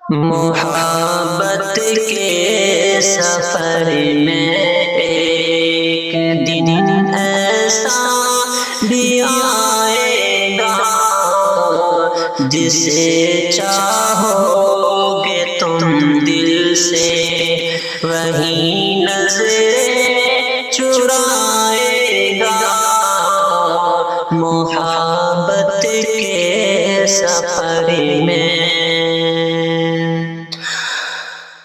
محبت کے سفر میں ایک دن ایسا بھی آئے گا جسے چاہو گے تم دل سے وہی نظریں چرائے گا۔ محبت کے سفر میں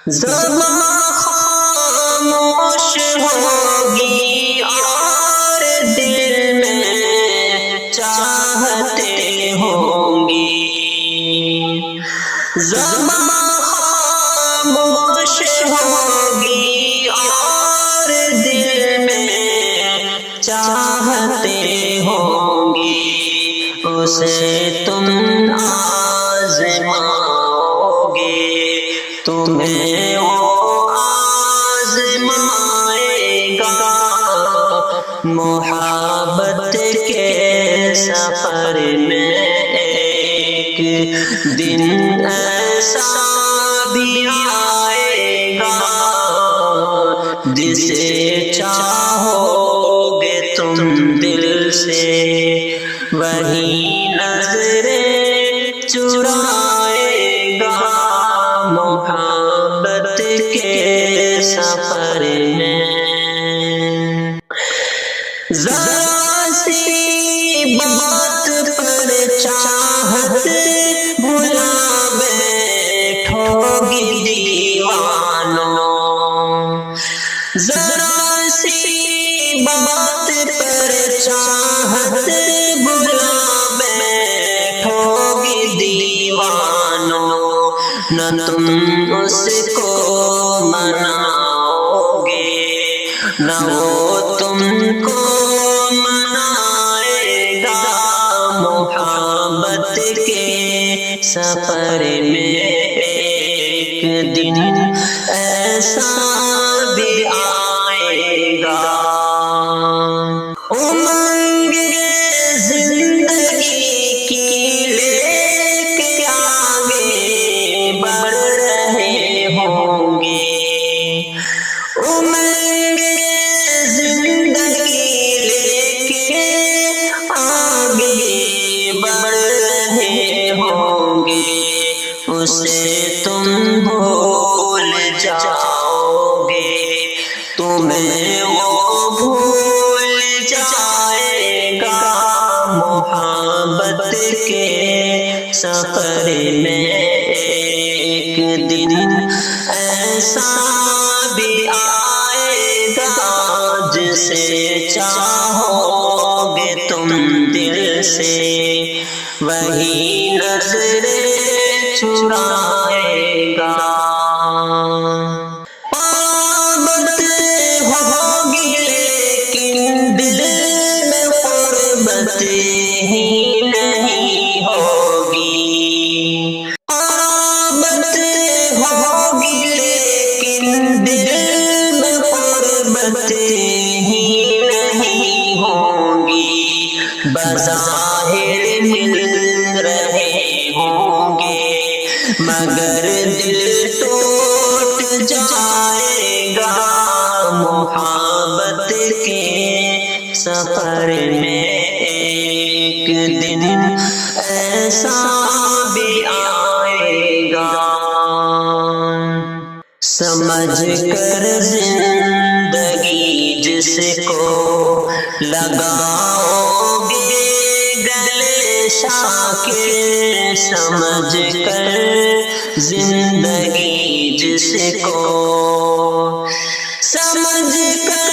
زباں خاموش ہوگی اور دل میں چاہتے ہوں گی۔ زباں خاموش ہوگی اور دل میں چاہتے ہوں گی۔ اسے تم آزماؤ گے، تمہیں وہ آزمائے گا۔ محبت کے سفر میں ایک دن ایسا بھی آئے گا جسے چاہو گے تم دل سے وہی نظریں چرائے گا۔ محبت کے سفر میں ذرا سی بات پر چاہت بھلا بیٹھو گی دیوانوں۔ ذرا سی بات پر چاہت بھلا بیٹھو گی دیوانوں۔ نہ تم اس کو مناؤ گے نہ وہ تم کو منائے گا۔ محبت کے سفر میں ایک دن ایسا بھی آئے گا۔ امنگ زندگی کی لے کے آگے بڑھ رہے ہوں گے۔ امنگ زندگی لے کے آگے بڑھ رہے ہوں گے۔ اسے تم بھول جاؤ گے، تمہیں وہ بھول جائے گا۔ محبت کے سفر میں ایک دن ایسا بھی آئے گا جسے چاہو گے تم دل سے وہی نظریں چرائے گا۔ پابند ہوگی لیکن دل میں قربت ہی نہیں ہوگی۔ پابند ہوگی لیکن دل میں قربت ہی نہیں ہوگی۔ بظاہر مل رہے ہوں گے مگر دل ٹوٹ جائے گا۔ محبت کے سفر میں ایک دن ایسا بھی آئے گا۔ سمجھ کر زندگی جس کو لگاؤ گے گلے شاکر، سمجھ کر زندگی جس کو سمجھ کر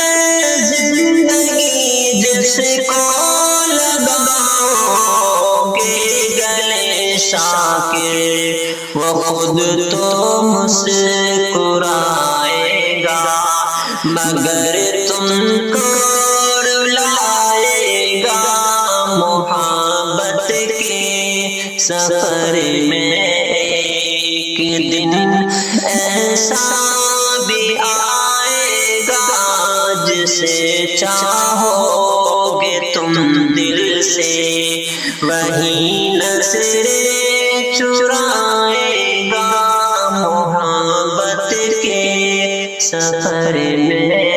زندگی جس کو لگاؤ گے گلے شاکر، وہ خود تو مسکرائے گا مگر تم کو رلائے گا۔ محبت کے سفر میں ایک دن ایسا بھی آئے گا جسے چاہو گے تم دل سے وہی نظریں چرائے گا۔ محبت کے سفر میں